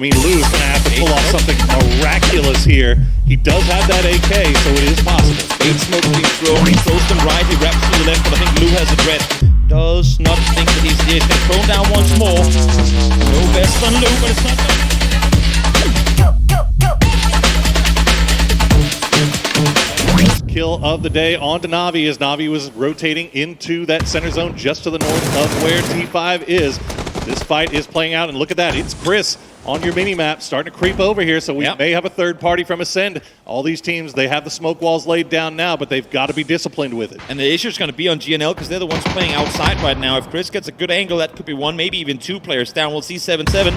mean, Lou's gonna have to pull off something miraculous here. He does have that AK, so it is possible. 8 smokes being thrown, he throws them right, he wraps to the left, but I think Lou has a dread. Does not think that he's there. He's gonna throw him down once more. No best on Lou, but it's not gonna... Kill of the day on to Na'Vi as Na'Vi was rotating into that center zone just to the north of where T5 is. This fight is playing out, and look at that. It's Chris on your mini-map starting to creep over here, so we may have a third party from Ascend. All these teams, they have the smoke walls laid down now, but they've got to be disciplined with it. And the issue is going to be on GNL because they're the ones playing outside right now. If Chris gets a good angle, that could be one, maybe even 2 players down. We'll see 7-7.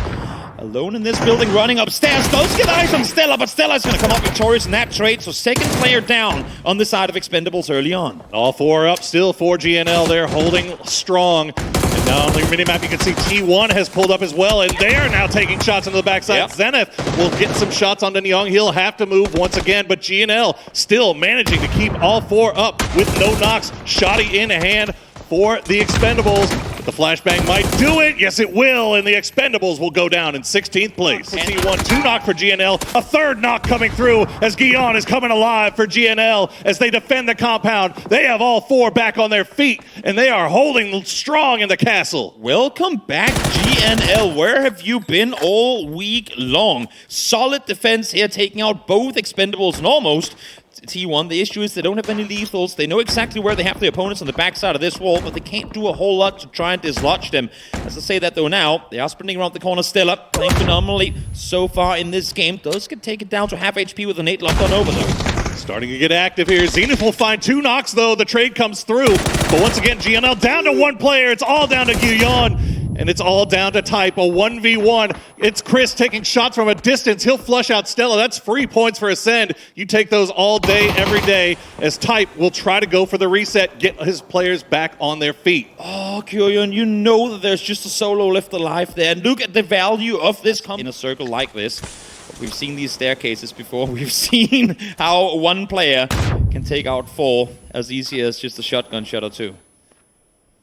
Alone in this building, running upstairs. Those get eyes on Stella, but Stella's going to come up victorious in that trade. So second player down on the side of Expendables early on. All 4 up still for GNL. They're holding strong. And now on the minimap, you can see T1 has pulled up as well, and they are now taking shots into the backside. Zenith will get some shots onto Nyong. He'll have to move once again, but GNL still managing to keep all 4 up with no knocks. Shoddy in hand for the Expendables. The flashbang might do it. Yes, it will. And the Expendables will go down in 16th place. T1, 2 knock for GNL. A 3rd knock coming through as Guion is coming alive for GNL as they defend the compound. They have all 4 back on their feet, and they are holding strong in the castle. Welcome back, GNL. Where have you been all week long? Solid defense here, taking out both Expendables and almost T1. The issue is they don't have any lethals. They know exactly where they have the opponents on the backside of this wall, but they can't do a whole lot to try and dislodge them. As I say that though now, they are sprinting around the corner. Stella playing phenomenally so far in this game. Does get taken down to half HP with a nade locked on over though. Starting to get active here. Zenith will find 2 knocks though. The trade comes through. But once again, GNL down to 1 player. It's all down to Guion. And it's all down to Type, a 1v1. It's Chris taking shots from a distance. He'll flush out Stella. That's free points for Ascend. You take those all day, every day, as Type will try to go for the reset, get his players back on their feet. Oh, Kyrian, you know that there's just a solo left alive there. And look at the value of this in a circle like this. We've seen these staircases before. We've seen how 1 player can take out 4 as easy as just a shotgun shot or 2.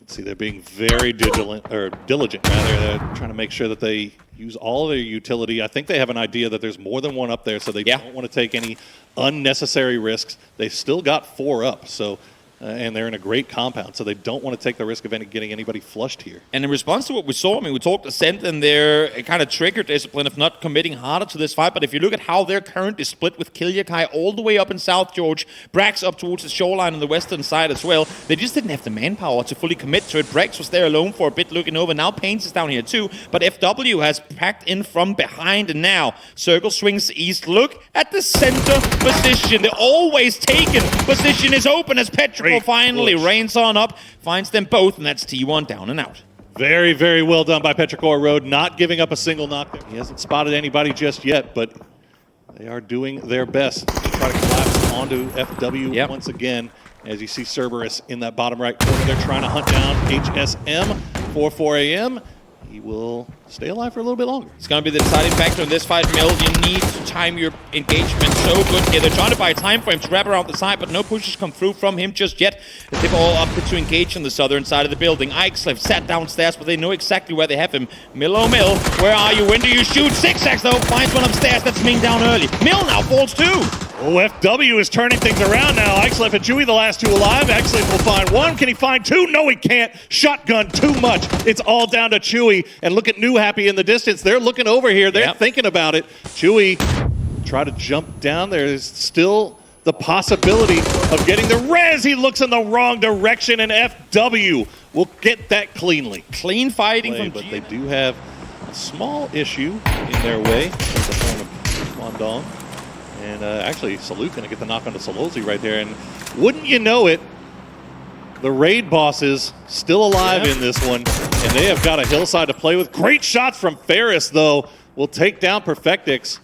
See, they're being very diligent. They're trying to make sure that they use all of their utility. I think they have an idea that there's more than 1 up there, so they don't want to take any unnecessary risks. They've still got 4 up, so and they're in a great compound, so they don't want to take the risk of getting anybody flushed here. And in response to what we saw, I mean, we talked Ascent and their kind of trigger discipline of not committing harder to this fight, but if you look at how they're currently split with Kilyakai all the way up in South George, Brax up towards the shoreline on the western side as well, they just didn't have the manpower to fully commit to it. Brax was there alone for a bit looking over. Now Paints is down here too, but FW has packed in from behind, and now Circle swings east. Look at the center position. The always taken position is open as Petrichor finally reigns on up, finds them both, and that's T1 down and out. Very, very well done by Petrichor Road, not giving up a single knock there. He hasn't spotted anybody just yet, but they are doing their best to try to collapse onto FW once again. As you see Cerberus in that bottom right corner, they're trying to hunt down HSM for 4 a.m. He will stay alive for a little bit longer. It's going to be the deciding factor in this fight, Mill. You need to time your engagement so good here. They're trying to buy time for him to wrap around the side, but no pushes come through from him just yet. They've all opted to engage on the southern side of the building. Ixlef sat downstairs, but they know exactly where they have him. Mill, oh Mill, where are you? When do you shoot? Zigzags though, finds one upstairs. That's Ming down early. Mill now falls too. Oh, FW is turning things around now. Ixlef and Chewy, the last 2 alive. Ixlef will find 1. Can he find 2? No, he can't. Shotgun too much. It's all down to Chewy. And look at New Happy in the distance. They're looking over here. They're thinking about it. Chewy try to jump down. There's still the possibility of getting the res. He looks in the wrong direction, and FW will get that cleanly. Clean fighting from But they do have a small issue in their way in the form of Kwandong. And actually, Salute going to get the knock onto Solozi right there. And wouldn't you know it, the raid bosses still alive in this one. And they have got a hillside to play with. Great shots from Ferris, though, will take down Perfectix.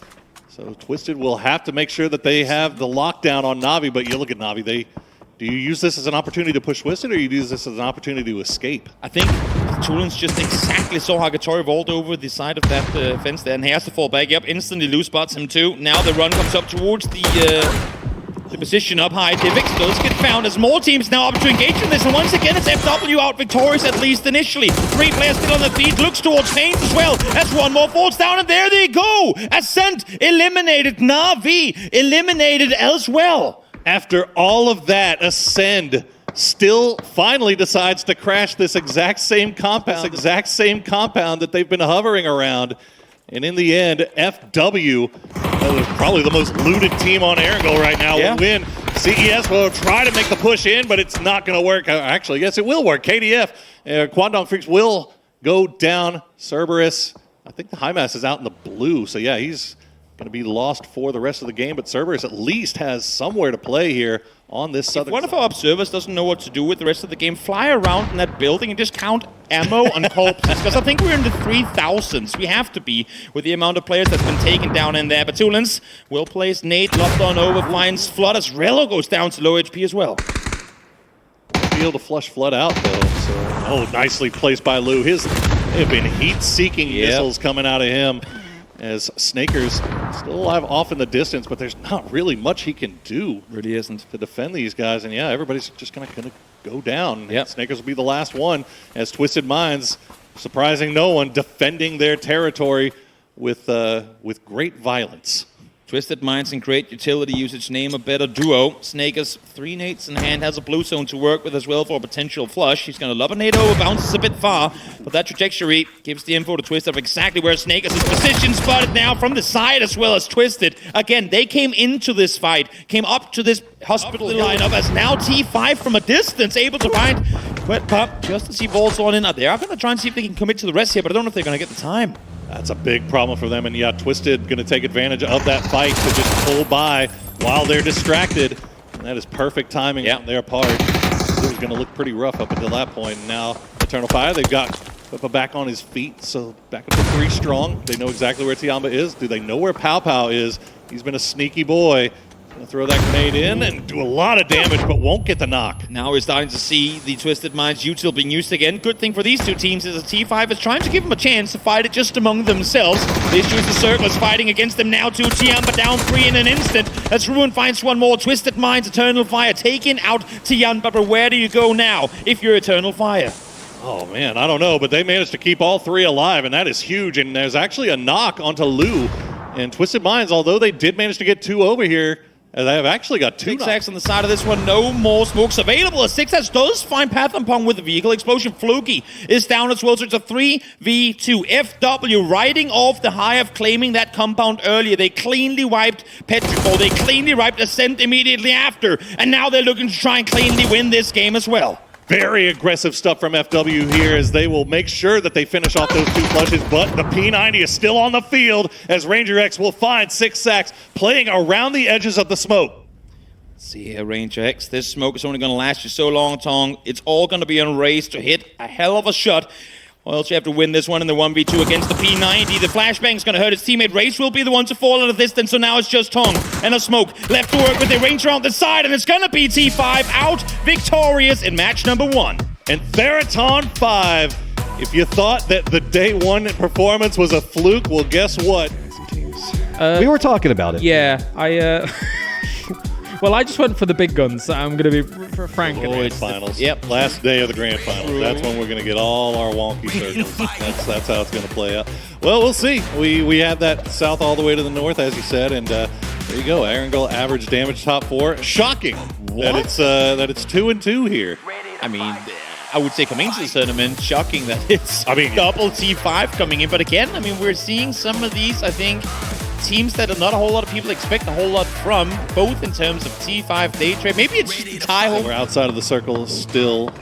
So Twisted will have to make sure that they have the lockdown on Na'Vi. But you look at Na'Vi, do you use this as an opportunity to push Twisted, or you use this as an opportunity to escape? I think Tulins just exactly saw Hagatori vault over the side of that fence there, and he has to fall back up. Instantly Lou spots him too. Now the run comes up towards the The position up high. Divix does get found as more teams now up to engage in this. And once again, it's FW out victorious, at least initially. 3 players still on the feet. Looks towards Pains as well. As one more falls down, and there they go. Ascent eliminated. Na'Vi eliminated as well. After all of that, Ascend still finally decides to crash this exact same compound that they've been hovering around. And in the end, FW, probably the most looted team on Erangel right now, will win. CES will try to make the push in, but it's not going to work. Actually, yes, it will work. KDF, Kwandong Freaks will go down. Cerberus, I think the High Mass is out in the blue, so yeah, he's going to be lost for the rest of the game, but Cerberus at least has somewhere to play here on this southern side. If one of our observers doesn't know what to do with the rest of the game, fly around in that building and just count ammo on corpses, because I think we're in the 3,000s. We have to be with the amount of players that's been taken down in there. But Tulins will place Nate, locked on over, finds Flood as Rello goes down to low HP as well. Be able to flush Flood out though, so nicely placed by Lou. They've been heat-seeking missiles coming out of him. As Snaker's still alive off in the distance, but there's not really much he can do. Really isn't. To defend these guys, and yeah, everybody's just gonna go down. Yep. Snakers will be the last one, as Twisted Minds, surprising no one, defending their territory with great violence. Twisted Minds and great utility usage name a better duo. Snakers, 3 nades in hand, has a blue zone to work with as well for a potential flush. He's going to love a nade over, bounces a bit far, but that trajectory gives the info to Twisted of exactly where Snakers is positioned, spotted now from the side as well as Twisted. Again, they came into this fight, came up to this hospital lineup as now T5 from a distance, able to find Wet Pup just as he balls on in. They are going to try and see if they can commit to the rest here, but I don't know if they're going to get the time. That's a big problem for them, and yeah, Twisted going to take advantage of that fight to just pull by while they're distracted. And that is perfect timing on their part. It was going to look pretty rough up until that point. And now Eternal Fire, they've got Pippa back on his feet, so back up to 3 strong. They know exactly where Tiamba is. Do they know where Pow Pow is? He's been a sneaky boy. Gonna throw that grenade in and do a lot of damage, but won't get the knock. Now we're starting to see the Twisted Minds util being used again. Good thing for these two teams is that T5 is trying to give them a chance to fight it just among themselves. They choose the Circles fighting against them now. 2 Tiamba down 3 in an instant. As Ruin finds one more. Twisted Minds, Eternal Fire taking out Tiamba, but where do you go now if you're Eternal Fire? Oh man, I don't know, but they managed to keep all 3 alive, and that is huge. And there's actually a knock onto Lou. And Twisted Minds, although they did manage to get 2 over here, they have actually got 2 knocks on the side of this one. No more smokes available. A 6S does find Path and Pong with the vehicle explosion. Fluky is down as well, so it's a 3v2. FW riding off the high of claiming that compound earlier. They cleanly wiped Petrichor. They cleanly wiped Ascent immediately after. And now they're looking to try and cleanly win this game as well. Very aggressive stuff from FW here, as they will make sure that they finish off those 2 flushes, but the P90 is still on the field as Ranger X will find 6 sacks playing around the edges of the smoke. Let's see here, Ranger X. This smoke is only going to last you so long, Tong. It's all going to be on race to hit a hell of a shot. Or else you have to win this one in the 1v2 against the P90. The flashbang's going to hurt his teammate. Race will be the one to fall out of distance, so now it's just Tong and a smoke left to work with the Ranger on the side, and it's going to be T5 out victorious in match number 1. And Theerathon 5, if you thought that the day 1 performance was a fluke, well, guess what? We were talking about it. Yeah, well, I just went for the big guns. I'm going to be frank. Grand finals. Yep. Last day of the grand finals. That's when we're going to get all our wonky circles. That's how it's going to play out. Well, we'll see. We have that south all the way to the north, as you said, and there you go. Erangel average damage top 4. Shocking that it's 2-2 here. I mean, I would say coming into the tournament, shocking that it's double T5 coming in. But again, I mean, we're seeing some of these, I think, teams that are not a whole lot of people expect a whole lot from, both in terms of T5 day trade. Maybe it's just the tie hole. We're outside of the circle still.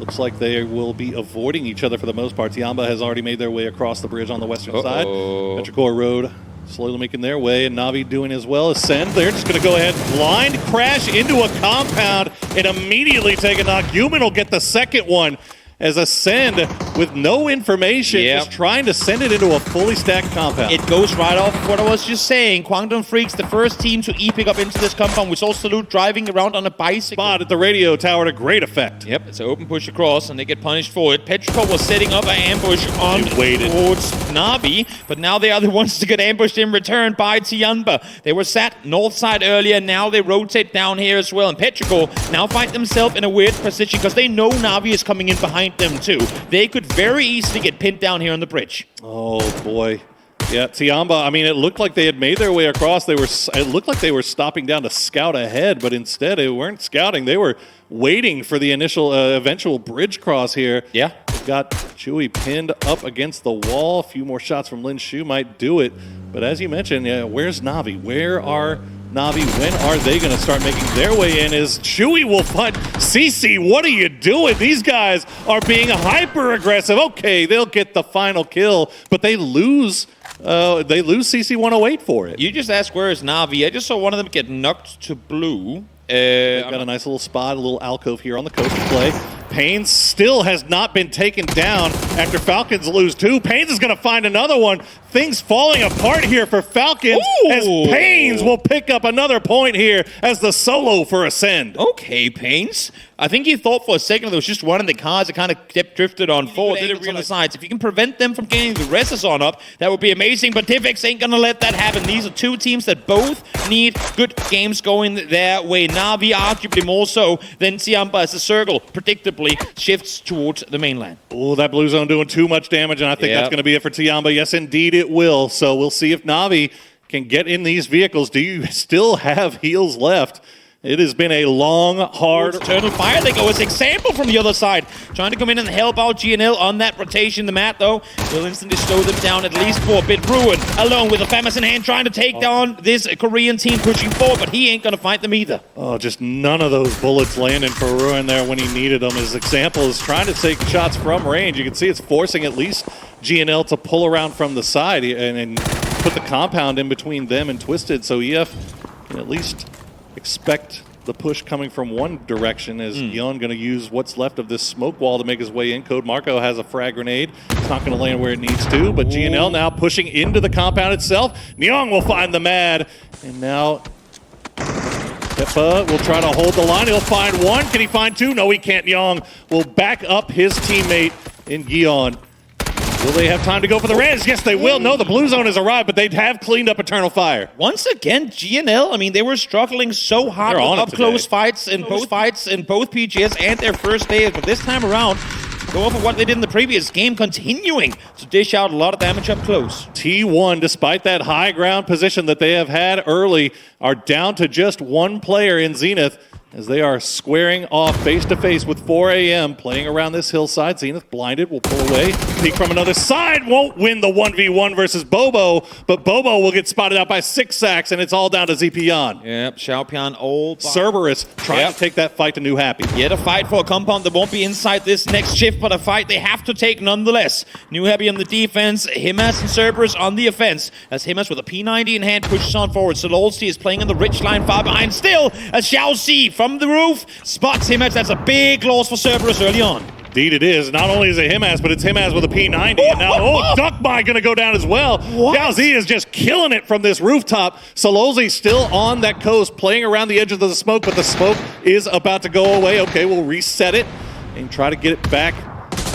Looks like they will be avoiding each other for the most part. Tiamba has already made their way across the bridge on the western side. Petrichor Road slowly making their way, and Na'Vi doing as well. Ascend, they're just going to go ahead, blind crash into a compound and immediately take a knock. Human will get the second one as Ascend, with no information, just trying to send it into a fully stacked compound. It goes right off of what I was just saying. Quantum Freaks, the first team to e-pick up into this compound. We saw Salute driving around on a bicycle. Spot at the radio tower to great effect. Yep, it's an open push across, and they get punished for it. Petrichor was setting up an ambush on towards Na'Vi, but now they are the ones to get ambushed in return by Tianba. They were sat north side earlier, now they rotate down here as well, and Petrichor now find themselves in a weird position because they know Na'Vi is coming in behind them too. They could very easily get pinned down here on the bridge. Oh boy. Yeah, Tianba, I mean, it looked like they had made their way across. It looked like they were stopping down to scout ahead, but instead they weren't scouting. They were waiting for the eventual bridge cross here. Yeah. Got Chewy pinned up against the wall. A few more shots from Lin Shu might do it. But as you mentioned, where's Na'Vi? Where are Na'Vi? When are they going to start making their way in? As Chewy will find CC, what are you doing? These guys are being hyper aggressive. Okay, they'll get the final kill, but they lose CC 108 for it. You just asked where is Na'Vi. I just saw one of them get knocked to blue. They've got a nice little spot, a little alcove here on the coast to play. Pains still has not been taken down after Falcons lose 2. Pains is going to find another one. Things falling apart here for Falcons as Pains will pick up another point here as the solo for Ascend. Okay, Pains. I think you thought for a second there was just one in the cars that kind of drifted on forward. Did it on the sides. If you can prevent them from getting the Renaissance up, that would be amazing. But Tivix ain't going to let that happen. These are two teams that both need good games going their way. Na'Vi arguably more so than Tianba as the circle predictably shifts towards the mainland. Oh, that blue zone doing too much damage, and I think that's going to be it for Tianba. Yes, indeed it will. So we'll see if Na'Vi can get in these vehicles. Do you still have heals left? It has been a long, hard... Eternal Fire, they go as example from the other side. Trying to come in and help out GNL on that rotation. The Matt, though, will instantly slow them down at least for a bit. Ruin, alone with a Famous in hand, trying to take down this Korean team pushing forward, but he ain't going to fight them either. Oh, just none of those bullets landing for Ruin there when he needed them. His example is trying to take shots from range. You can see it's forcing at least GNL to pull around from the side and put the compound in between them and Twisted, so EF can at least expect the push coming from one direction as Yeon going to use what's left of this smoke wall to make his way in. Code Marco has a frag grenade. It's not going to land where it needs to, but GNL now pushing into the compound itself. Nyong will find the Mad, and now Peppa will try to hold the line. He'll find one. Can he find two? No, he can't. Nyong will back up his teammate in Yeon. Will they have time to go for the res? Yes, they will. No, the blue zone has arrived, but they have cleaned up Eternal Fire. Once again, GNL, I mean, they were struggling so hard with up-close fights in both PGS and their first days, but this time around, go off of what they did in the previous game, continuing to dish out a lot of damage up close. T1, despite that high ground position that they have had early, are down to just one player in Zenith, as they are squaring off face-to-face with 4 AM, playing around this hillside. Zenith blinded, will pull away. Peek from another side, won't win the 1v1 versus Bobo, but Bobo will get spotted out by 6 sacks, and it's all down to Zipian. Yep, Xiaopian old. Cerberus trying to take that fight to New Happy. Yet a fight for a compound that won't be inside this next shift, but a fight they have to take nonetheless. New Happy on the defense, Himas and Cerberus on the offense, as Himas with a P90 in hand pushes on forward. Sololsi is playing in the rich line far behind still, as Xiao Si from the roof spots Himas. That's a big loss for Cerberus early on. Indeed it is. Not only is it Himas, but it's Himas with a P90. And now, Duckby going to go down as well. Xiao Si is just killing it from this rooftop. Sololsi still on that coast, playing around the edge of the smoke, but the smoke is about to go away. Okay, we'll reset it and try to get it back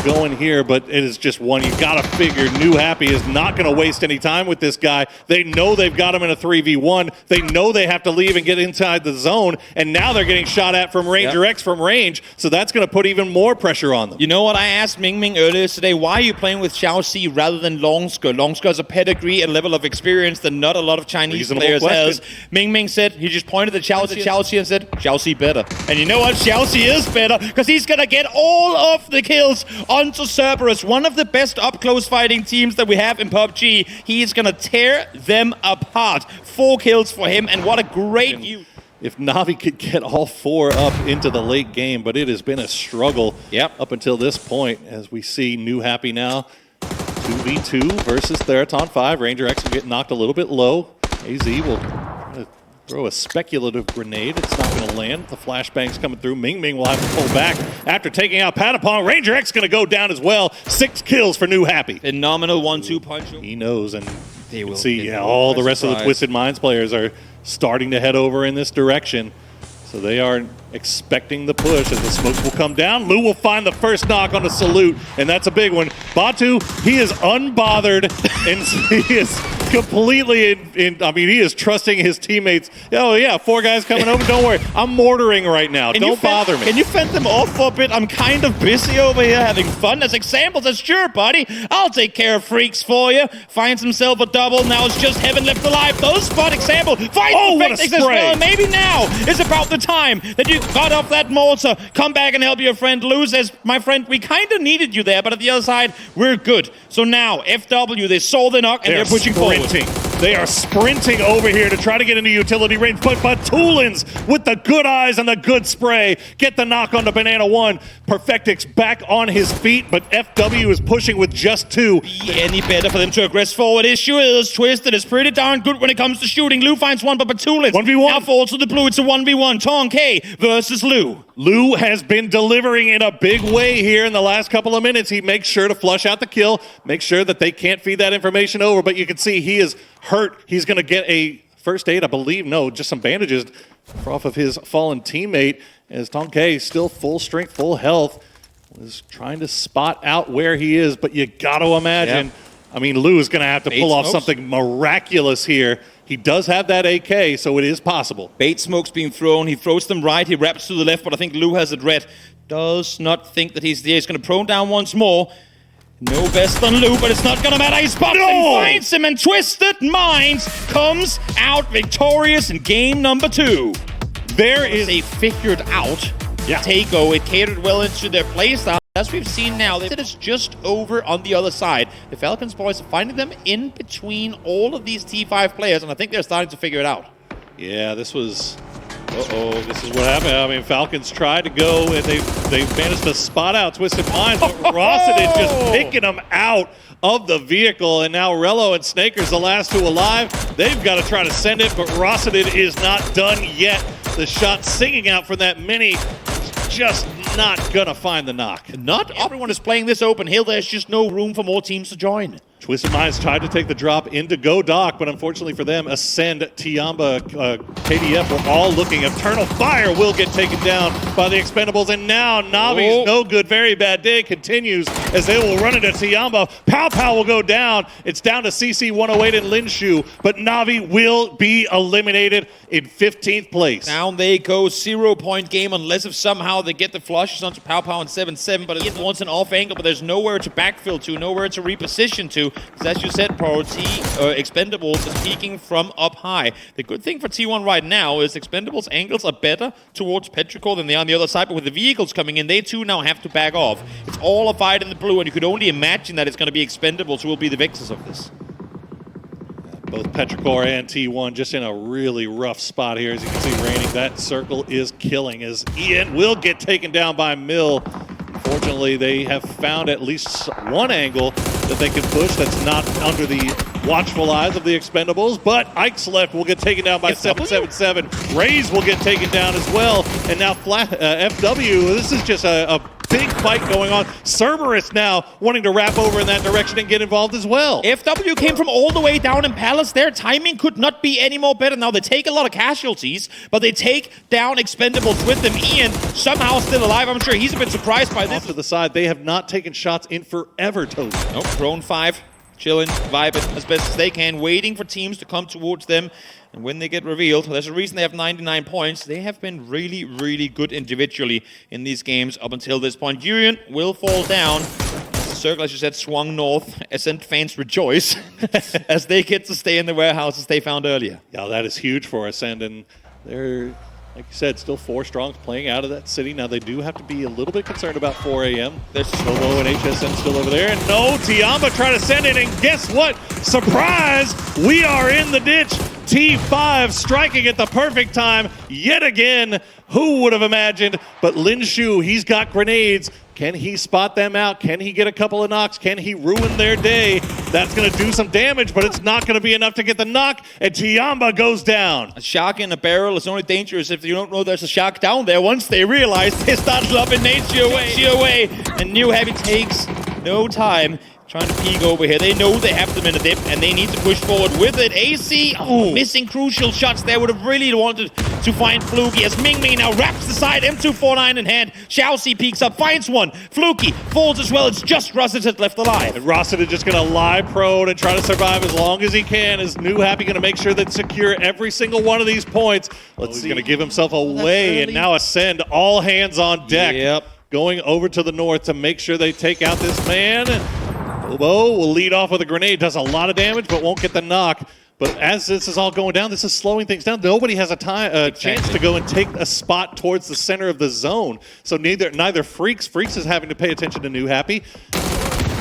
going here, but it is just one. You gotta figure New Happy is not gonna waste any time with this guy. They know they've got him in a 3v1. They know they have to leave and get inside the zone, and now they're getting shot at from Ranger X from range, so that's gonna put even more pressure on them. You know what, I asked Ming Ming earlier today, why are you playing with Xiao Si rather than Longsker? Longsker has a pedigree and level of experience that not a lot of Chinese players has. Ming Ming said, he just pointed at Xiao Si and said, Xiao Si better. And you know what, Xiao Si is better, because he's gonna get all of the kills onto Cerberus, one of the best up-close fighting teams that we have in PUBG. He's going to tear them apart. 4 kills for him, and what a great use. If Na'Vi could get all 4 up into the late game, but it has been a struggle up until this point, as we see New Happy now 2v2 versus Theerathon 5. Ranger X will get knocked a little bit low. AZ will Throw a speculative grenade. It's not going to land. The flashbang's coming through. Ming Ming will have to pull back after taking out Patapon. Ranger X going to go down as well. 6 kills for New Happy. Phenomenal 1-2 punch. He knows, and They you will can see get all the by rest of the surprise. Twisted Minds players are starting to head over in this direction. So they are expecting the push as the smokes will come down. Lou will find the first knock on the salute, and that's a big one. Batu, he is unbothered, and he is completely he is trusting his teammates. Oh yeah, 4 guys coming over. Don't worry, I'm mortaring right now. Don't bother me. Can you fend them off for a bit? I'm kind of busy over here having fun. As examples, that's sure, buddy. I'll take care of freaks for you. Finds himself a double. Now it's just Heaven left alive. Those spot example. Fight what a as well. spray. And maybe now is about the time that you got off that mortar. Come back and help your friend lose. As my friend, we kind of needed you there, but at the other side, we're good. So now, FW, they saw the knock and they're pushing forward. They are sprinting over here to try to get into utility range, but Batulins with the good eyes and the good spray get the knock on the Banana 1. Perfectix back on his feet, but FW is pushing with just 2. Any better for them to aggress forward? Issue is Twisted is pretty darn good when it comes to shooting. Lou finds one, but Batulins 1v1. now falls to the blue. It's a 1v1. Tong K versus Lou. Lou has been delivering in a big way here in the last couple of minutes. He makes sure to flush out the kill, make sure that they can't feed that information over, but you can see he is hurt. He's going to get a first aid, I believe. No, just some bandages off of his fallen teammate, as Tonke, still full strength, full health, was trying to spot out where he is, but you got to imagine, Yeah. I mean, Lou is going to have to pull off smokes. something miraculous here. He does have that AK, so it is possible. Bait smoke's being thrown. He throws them right. He wraps to the left, but I think Lou has it red. Does not think that he's there. He's going to prone down once more. No best on Lou, but it's not going to matter. He spots him, finds him, and Twisted Minds comes out victorious in game number 2. There is They figured out Takeo. It catered well into their playstyle. As we've seen now, it's just over on the other side. The Falcons boys are finding them in between all of these T5 players, and I think they're starting to figure it out. Yeah, this was... this is what happened. I mean, Falcons tried to go, and they managed to spot out Twisted Minds, but Rossadin just picking them out of the vehicle, and now Rello and Snaker's the last 2 alive. They've got to try to send it, but Rossadin is not done yet. The shot singing out from that mini is just not gonna find the knock. Not everyone is playing this open hill. There's just no room for more teams to join. Twisted Minds tried to take the drop into Go Dock, but unfortunately for them, Ascend, Tiamba, KDF were all looking. Eternal Fire will get taken down by the Expendables, and now Navi's no good, very bad day continues as they will run into Tiamba. Pow Pow will go down. It's down to CC 108 and Linshu, but Navi will be eliminated in 15th place. Down they go, 0-point game unless if somehow they get the flushes onto Pow Pow and 7-7, but it wants an off angle, but there's nowhere to backfill to, nowhere to reposition to. Because as you said, Expendables is peeking from up high. The good thing for T1 right now is Expendables' angles are better towards Petrichor than they are on the other side, but with the vehicles coming in, they too now have to back off. It's all a fight in the blue, and you could only imagine that it's going to be Expendables who will be the victors of this. Both Petrichor and T1 just in a really rough spot here. As you can see, Raining, that circle is killing as Ian will get taken down by Mill. Fortunately, they have found at least one angle that they can push that's not under the watchful eyes of the Expendables, but Ike's left will get taken down by 777. Rays will get taken down as well, and now FW, this is just a big fight going on. Cerberus now wanting to wrap over in that direction and get involved as well. FW came from all the way down in Palace. Their timing could not be any more better. Now they take a lot of casualties, but they take down Expendables with them. Ian somehow still alive. I'm sure he's a bit surprised by this. Off to the side, they have not taken shots in forever, Toby. Nope, Prone 5, chilling, vibing as best as they can, waiting for teams to come towards them. And when they get revealed, there's a reason they have 99 points. They have been really, really good individually in these games up until this point. Urian will fall down. The circle, as you said, swung north. Ascent fans rejoice as they get to stay in the warehouses they found earlier. Yeah, that is huge for Ascend, and they're, like you said, still 4 strongs playing out of that city. Now they do have to be a little bit concerned about 4 a.m. There's Solo and HSN still over there, and no, Tiamba trying to send it, and guess what? Surprise! We are in the ditch. T5 striking at the perfect time yet again. Who would have imagined? But Linshu, he's got grenades. Can he spot them out? Can he get a couple of knocks? Can he ruin their day? That's going to do some damage, but it's not going to be enough to get the knock, and Tiamba goes down. A shark in a barrel is only dangerous if you don't know there's a shark down there. Once they realize, they start loving nature away. And New Happy takes no time trying to peek over here. They know they have them in a dip, and they need to push forward with it. AC, missing crucial shots there. Would have really wanted to find Fluky as Ming now wraps the side, M249 in hand. Xiaoxi peeks up, finds one. Fluky falls as well. It's just Rossiter left alive. And Rossiter just going to lie prone and try to survive as long as he can. Is New Happy going to make sure that secure every single one of these points? He's going to give himself away, and now Ascend, all hands on deck. Going over to the north to make sure they take out this man. Bobo will lead off with a grenade, does a lot of damage, but won't get the knock. But as this is all going down, this is slowing things down. Nobody has a chance to go and take a spot towards the center of the zone. So neither Freaks is having to pay attention to New Happy.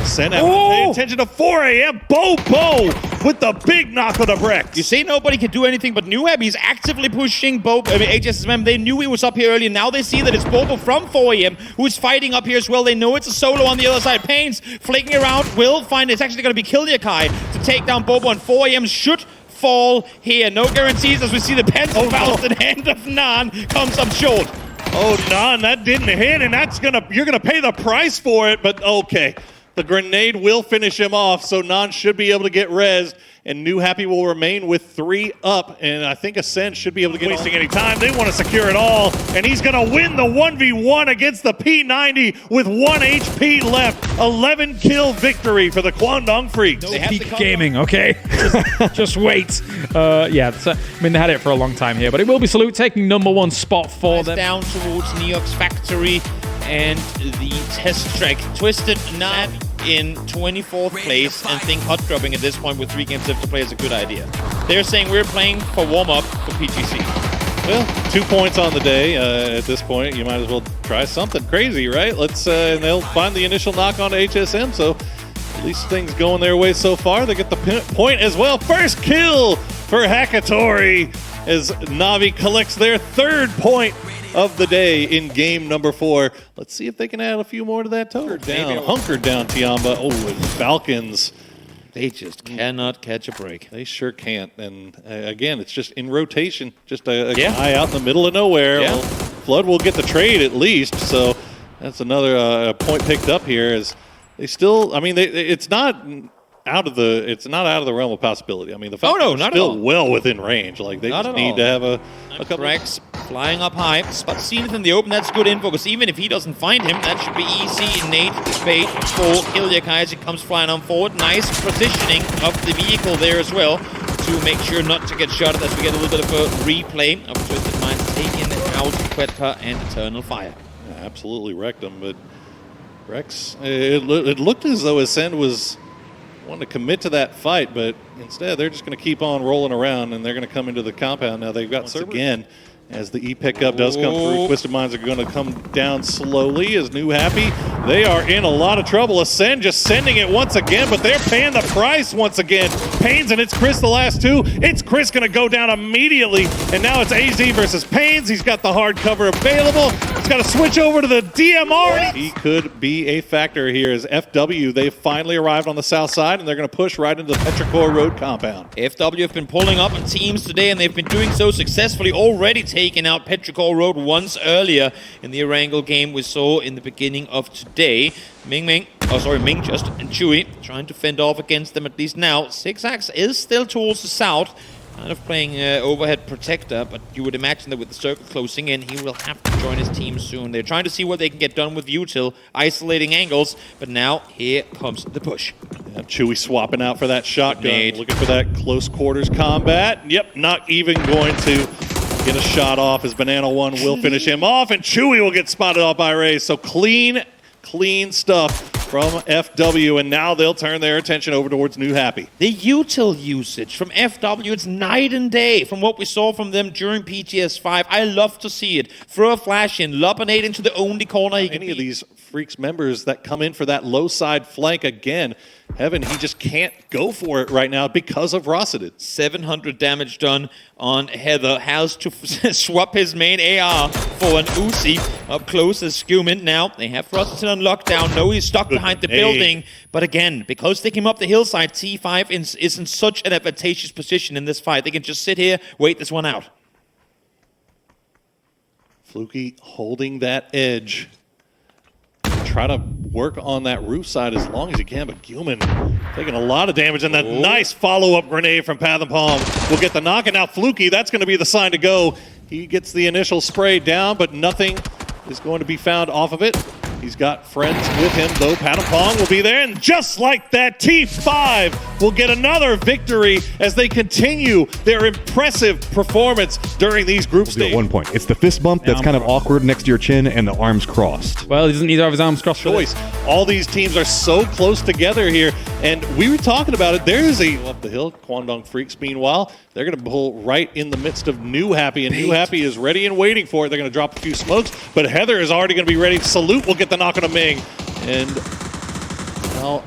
Ascend having to pay attention to 4 a.m. Bobo with the big knock on the Brex. You say nobody can do anything, but New Happy is actively pushing Bobo. I mean, HSSM, they knew he was up here earlier. Now they see that it's Bobo from 4am who is fighting up here as well. They know it's a solo on the other side. Pains flicking around, will find it's actually going to be Killiakai to take down Bobo, and 4am should fall here. No guarantees as we see the pencil bounce in hand of Nan comes up short. Oh, Nan, that didn't hit, and you're gonna pay the price for it, but okay. The grenade will finish him off, so Nan should be able to get rezzed, and New Happy will remain with 3 up, and I think Ascend should be able to get wasting any time. They want to secure it all, and he's going to win the 1v1 against the P90 with 1 HP left. 11-kill victory for the Kwangdong Freaks. No peak gaming, okay? Just wait. Yeah, I mean, they had it for a long time here, but it will be Salute taking #1 spot for them. Down towards Neox Factory and the test track. Twisted Nan in 24th place, and think hot dropping at this point with 3 games left to play is a good idea. They're saying we're playing for warm-up for PGC. Well, 2 points on the day. At this point, you might as well try something crazy, right? And they'll find the initial knock on HSM, so at least things going their way so far. They get the point as well. First kill for Hakatori as Na'Vi collects their 3rd point of the day in game number 4. Let's see if they can add a few more to that total. Hunkered down Tiamba. Oh, and Falcons. They just cannot catch a break. They sure can't. And again, it's just in rotation. Just a guy out in the middle of nowhere. Yeah. Well, Flood will get the trade at least. So that's another point picked up here. As they still, I mean, it's not out of the realm of possibility. I mean, the Falcons are still well within range. Like they just need to have a couple. Rex flying up high, but Zenith in the open. That's good info, because even if he doesn't find him, that should be easy. Innate bait for Killiakai as he comes flying on forward. Nice positioning of the vehicle there as well to make sure not to get shot as we get a little bit of a replay of Twisted Minds taking out Quetka and Eternal Fire. Yeah, absolutely wrecked him, but Rex, it looked as though Ascend was wanting to commit to that fight, but instead they're just going to keep on rolling around, and they're going to come into the compound. Now they've got once again, as the E-pickup does come through, Twisted Minds are going to come down slowly as New Happy. They are in a lot of trouble. Ascend just sending it once again, but they're paying the price once again. Pains, and it's Chris the last 2. It's Chris going to go down immediately, and now it's AZ versus Pains. He's got the hard cover available. He's got to switch over to the DMR. He could be a factor here as FW, they've finally arrived on the south side, and they're going to push right into the Petrichor Road compound. FW have been pulling up in teams today, and they've been doing so successfully, already taking out Petrichor Road once earlier in the Erangel game we saw in the beginning of today. Ming just, and Chewy trying to fend off against them at least now. Zigzags is still towards the south, kind of playing overhead protector, but you would imagine that with the circle closing in, he will have to join his team soon. They're trying to see what they can get done with Util, isolating angles, but now here comes the push. Yeah, Chewy swapping out for that shotgun, looking for that close quarters combat. Yep, not even going to get a shot off as Banana 1 will finish him off, and Chewy will get spotted off by Ray. So clean stuff from FW, and now they'll turn their attention over towards New Happy. The util usage from FW, it's night and day from what we saw from them during PGS5. I love to see it. Throw a flash in, lob an 8 into the only corner he can Any of these Freaks members that come in for that low side flank again. Heaven, he just can't go for it right now because of Rosseted. 700 damage done on Heather. Has to swap his main AR for an Uzi up close as Scumin. Now, they have Rosseted on lockdown. No, he's stuck behind the building. But again, because they came up the hillside, T5 is in such an advantageous position in this fight. They can just sit here, wait this one out. Fluky holding that edge. Try to work on that roof side as long as he can, but Gilman taking a lot of damage, and that nice follow-up grenade from Pathum Palm will get the knock, and now Fluky, that's going to be the sign to go. He gets the initial spray down, but nothing is going to be found off of it. He's got friends with him, though. Pathum Palm will be there, and just like that, T5 will get another victory as they continue their impressive performance during these group stages. At 1 point. It's the fist bump that's kind of awkward next to your chin and the arms crossed. Well, he doesn't need to have his arms crossed. Choice. All these teams are so close together here, and we were talking about it. There is a up the hill. Kwandong Freaks, meanwhile, they're going to pull right in the midst of New Happy, and New Happy is ready and waiting for it. They're going to drop a few smokes, but Heather is already going to be ready. Salute will get the knock on a Ming, and well,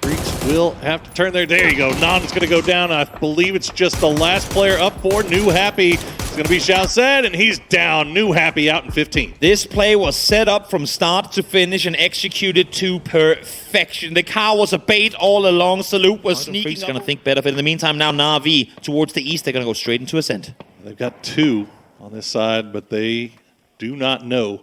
Freaks will have to turn there. There you go. Nan's going to go down. I believe it's just the last player up for New Happy. It's going to be Xiao Zed, and he's down. New Happy out in 15. This play was set up from start to finish and executed to perfection. The car was a bait all along. Salute was sneaking. Freaks going to think better of it. In the meantime, now Na'Vi towards the east. They're going to go straight into Ascent. They've got two on this side, but they do not know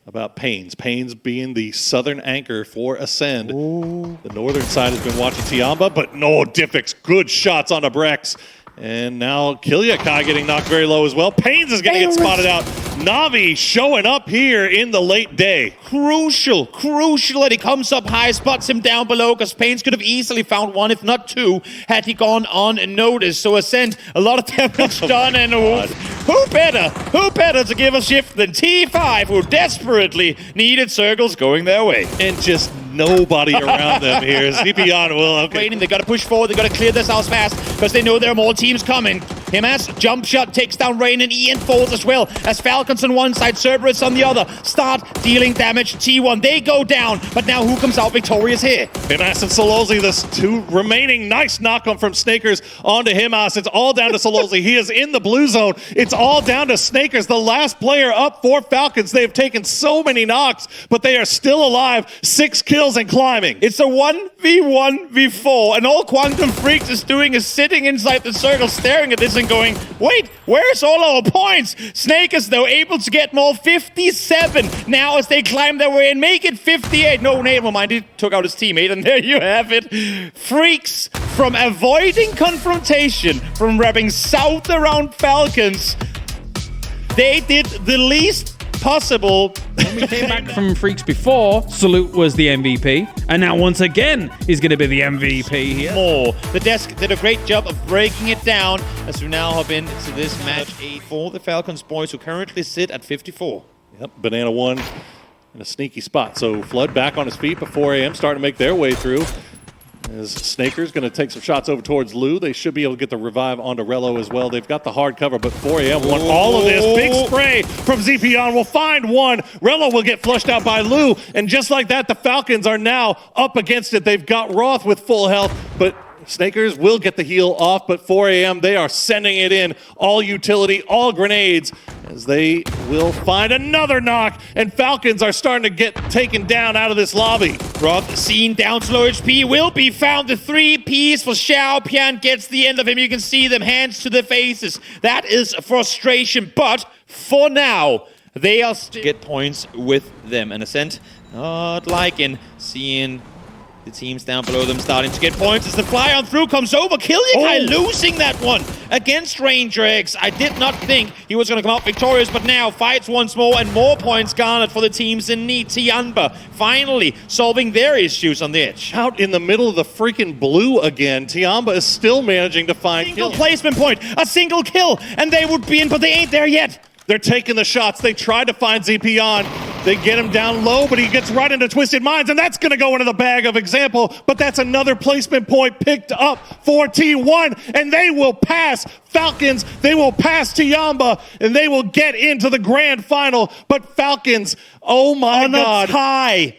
about Pains. Pains being the southern anchor for Ascend. Ooh. The northern side has been watching Tiamba, but no, Diffix, good shots on a Brex. And now Kilyakai getting knocked very low as well. Pains is going to get spotted out. Na'Vi showing up here in the late day. Crucial that he comes up high, spots him down below, because Pains could have easily found one, if not two, had he gone unnoticed. So Ascent, a lot of damage done, and who better to give a shift than T5, who desperately needed circles going their way. And just nobody around them here. Zipian will. Waiting, they got to push forward, they got to clear this house fast, because they know there are more teams coming. Himas, jump shot, takes down Rain, and Ian falls as well, as Falcons on one side, Cerberus on the other, start dealing damage to T1. They go down, but now who comes out victorious here? Himas and Solozzi, the two remaining. Nice knock-on from Snakers onto Himas. It's all down to Solozzi. He is in the blue zone. It's all down to Snakers, the last player up for Falcons. They have taken so many knocks, but they are still alive. 6 kills and climbing. It's a 1v1v4, and all Quantum Freaks is doing is sitting inside the circle, staring at this and going, wait, where's all our points? Snakers, though, able to get more. 57 now as they climb their way and make it 58. No, never mind, he took out his teammate, and there you have it. Freaks, from avoiding confrontation, from wrapping south around Falcons, they did the least possible. When we came back from Freaks before, Salute was the MVP, and now once again he's going to be the MVP here. More. The desk did a great job of breaking it down as we now hop into this match 8 for the Falcons boys, who currently sit at 54. Yep, Banana 1 in a sneaky spot. So Flood back on his feet before AM starting to make their way through. As Snaker's going to take some shots over towards Lou. They should be able to get the revive onto Rello as well. They've got the hard cover, but 4AM won all of this. Big spray from Zipian will find one. Rello will get flushed out by Lou. And just like that, the Falcons are now up against it. They've got Roth with full health, but Snakers will get the heal off, but 4AM, they are sending it in. All utility, all grenades, as they will find another knock, and Falcons are starting to get taken down out of this lobby. Roth seen down to low HP, will be found. The 3 Ps for Xiao Pian gets the end of him. You can see them, hands to their faces. That is frustration, but for now, they are still get points with them. And Ascent, not liking seeing the teams down below them starting to get points as the fly on through comes over. Kilyakai losing that one against Ranger X. I did not think he was going to come out victorious, but now fights once more and more points garnered for the teams in need. Tianba finally solving their issues on the edge. Out in the middle of the freaking blue again. Tiamba is still managing to find single placement point, a single kill, and they would be in, but they ain't there yet. They're taking the shots. They tried to find Zepion. They get him down low, but he gets right into Twisted Minds, and that's going to go into the bag of Example. But that's another placement point picked up for T1, and they will pass Falcons. They will pass Tiamba, and they will get into the grand final. But Falcons, oh my God. Tie.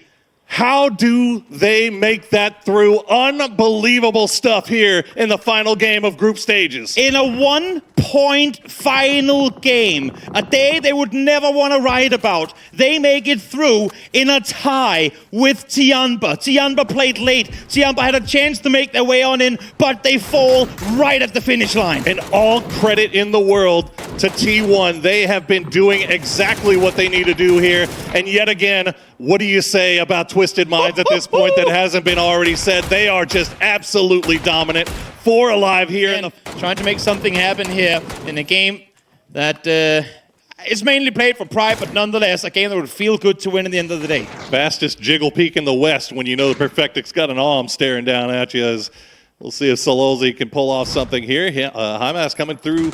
How do they make that through? Unbelievable stuff here in the final game of group stages. In a 1-point final game, a day they would never want to write about, they make it through in a tie with Tiamba. Tiamba played late. Tiamba had a chance to make their way on in, but they fall right at the finish line. And all credit in the world to T1. They have been doing exactly what they need to do here. And yet again, what do you say about Twisted Minds at this point that hasn't been already said? They are just absolutely dominant. 4 alive here. And trying to make something happen here in a game that is mainly played for pride, but nonetheless, a game that would feel good to win at the end of the day. Fastest jiggle peek in the West when you know the Perfectic's got an arm staring down at you. As we'll see if Sololzi can pull off something here. Hymas coming through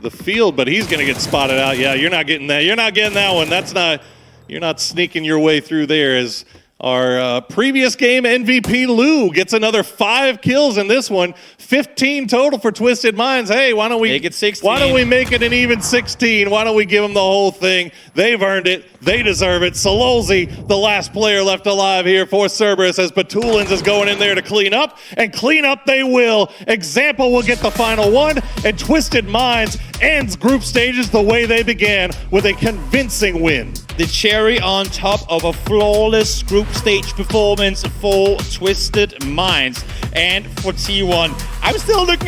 the field, but he's going to get spotted out. Yeah, you're not getting that. You're not getting that one. That's not... You're not sneaking your way through there, as our previous game MVP Lou gets another 5 kills in this one. 15 total for Twisted Minds. Hey, why don't we make it 16? Why don't we make it an even 16? Why don't we give them the whole thing? They've earned it. They deserve it. Sololzi, the last player left alive here for Cerberus, as Batulins is going in there to clean up, and clean up they will. Example will get the final one, and Twisted Minds ends group stages the way they began, with a convincing win. The cherry on top of a flawless group stage performance for Twisted Minds and for T1. I'm still looking at